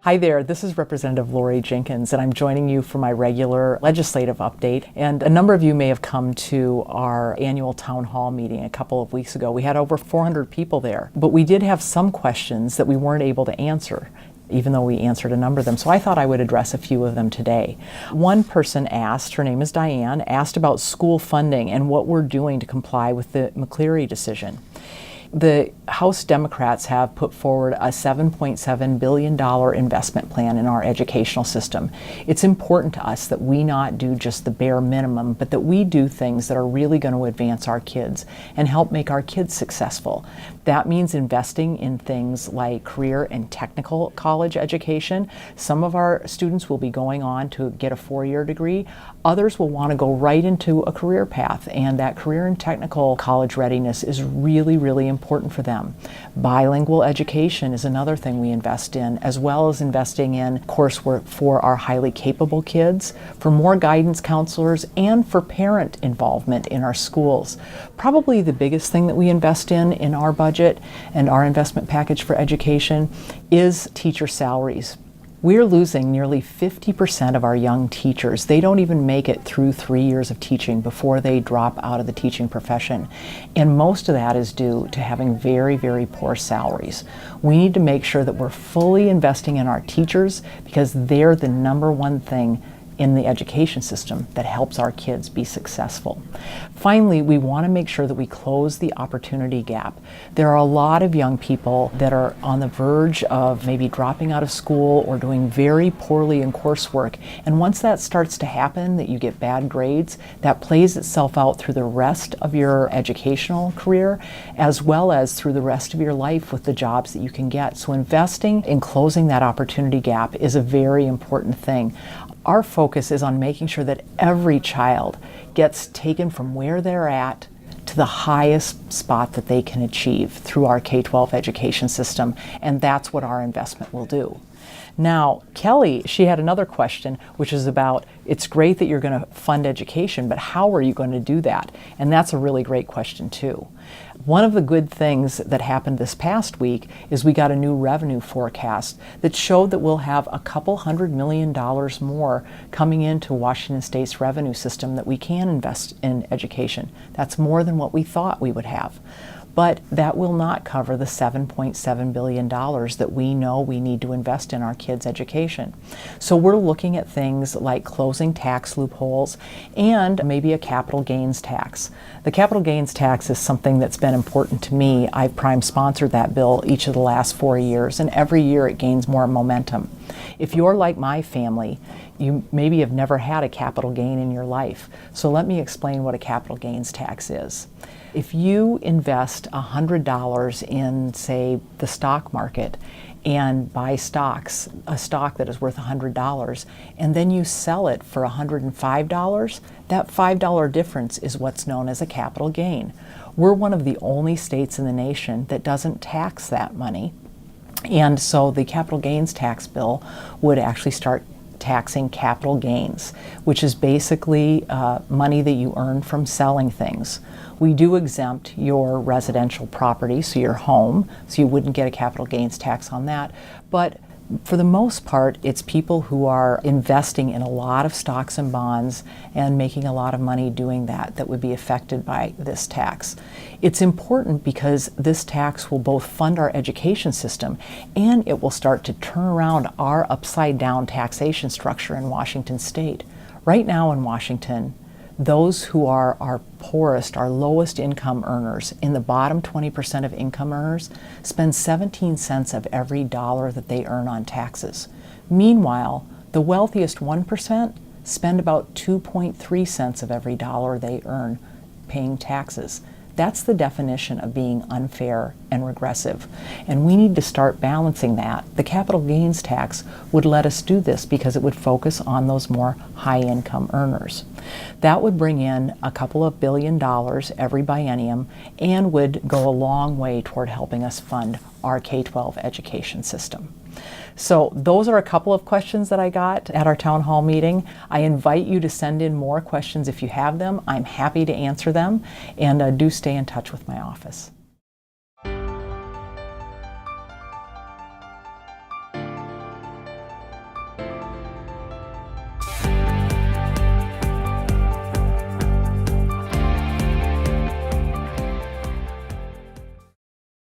Hi there, this is Representative Laurie Jinkins, and I'm joining you for my regular legislative update. And a number of you may have come to our annual town hall meeting a couple of weeks ago. We had over 400 people there, but we did have some questions that we weren't able to answer, even though we answered a number of them. So I thought I would address a few of them today. One person asked, her name is Diane, asked about school funding and what we're doing to comply with the McCleary decision. The House Democrats have put forward a $7.7 billion investment plan in our educational system. It's important to us that we not do just the bare minimum, but that we do things that are really going to advance our kids and help make our kids successful. That means investing in things like career and technical college education. Some of our students will be going on to get a four-year degree. Others will want to go right into a career path, and that career and technical college readiness is really, really important for them. Bilingual education is another thing we invest in, as well as investing in coursework for our highly capable kids, for more guidance counselors, and for parent involvement in our schools. Probably the biggest thing that we invest in our budget and our investment package for education is teacher salaries. We're losing nearly 50% of our young teachers. They don't even make it through 3 years of teaching before they drop out of the teaching profession. And most of that is due to having very, very poor salaries. We need to make sure that we're fully investing in our teachers because they're the number one thing in the education system that helps our kids be successful. Finally, we want to make sure that we close the opportunity gap. There are a lot of young people that are on the verge of maybe dropping out of school or doing very poorly in coursework. And once that starts to happen, that you get bad grades, that plays itself out through the rest of your educational career, as well as through the rest of your life with the jobs that you can get. So investing in closing that opportunity gap is a very important thing. Our focus is on making sure that every child gets taken from where they're at to the highest spot that they can achieve through our K-12 education system, and that's what our investment will do. Now, Kelly, she had another question, which is about, it's great that you're going to fund education, but how are you going to do that? And that's a really great question too. One of the good things that happened this past week is we got a new revenue forecast that showed that we'll have a couple $100 million more coming into Washington State's revenue system that we can invest in education. That's more than what we thought we would have. But that will not cover the $7.7 billion that we know we need to invest in our kids' education. So we're looking at things like closing tax loopholes and maybe a capital gains tax. The capital gains tax is something that's been important to me. I've prime sponsored that bill each of the last 4 years, and every year it gains more momentum. If you're like my family, you maybe have never had a capital gain in your life. So let me explain what a capital gains tax is. If you invest $100 in, say, the stock market and buy stocks, a stock that is worth $100, and then you sell it for $105, that $5 difference is what's known as a capital gain. We're one of the only states in the nation that doesn't tax that money. And so the capital gains tax bill would actually start taxing capital gains, which is basically money that you earn from selling things. We do exempt your residential property, so your home, so you wouldn't get a capital gains tax on that. But for the most part, it's people who are investing in a lot of stocks and bonds and making a lot of money doing that that would be affected by this tax. It's important because this tax will both fund our education system and it will start to turn around our upside down taxation structure in Washington State. Right now in Washington, those who are our poorest, our lowest income earners, in the bottom 20% of income earners, spend 17 cents of every dollar that they earn on taxes. Meanwhile, the wealthiest 1% spend about 2.3 cents of every dollar they earn paying taxes. That's the definition of being unfair and regressive. And we need to start balancing that. The capital gains tax would let us do this because it would focus on those more high income earners. That would bring in a couple of $1 billion every biennium and would go a long way toward helping us fund our K-12 education system. So those are a couple of questions that I got at our town hall meeting. I invite you to send in more questions if you have them. I'm happy to answer them, and do stay in touch with my office.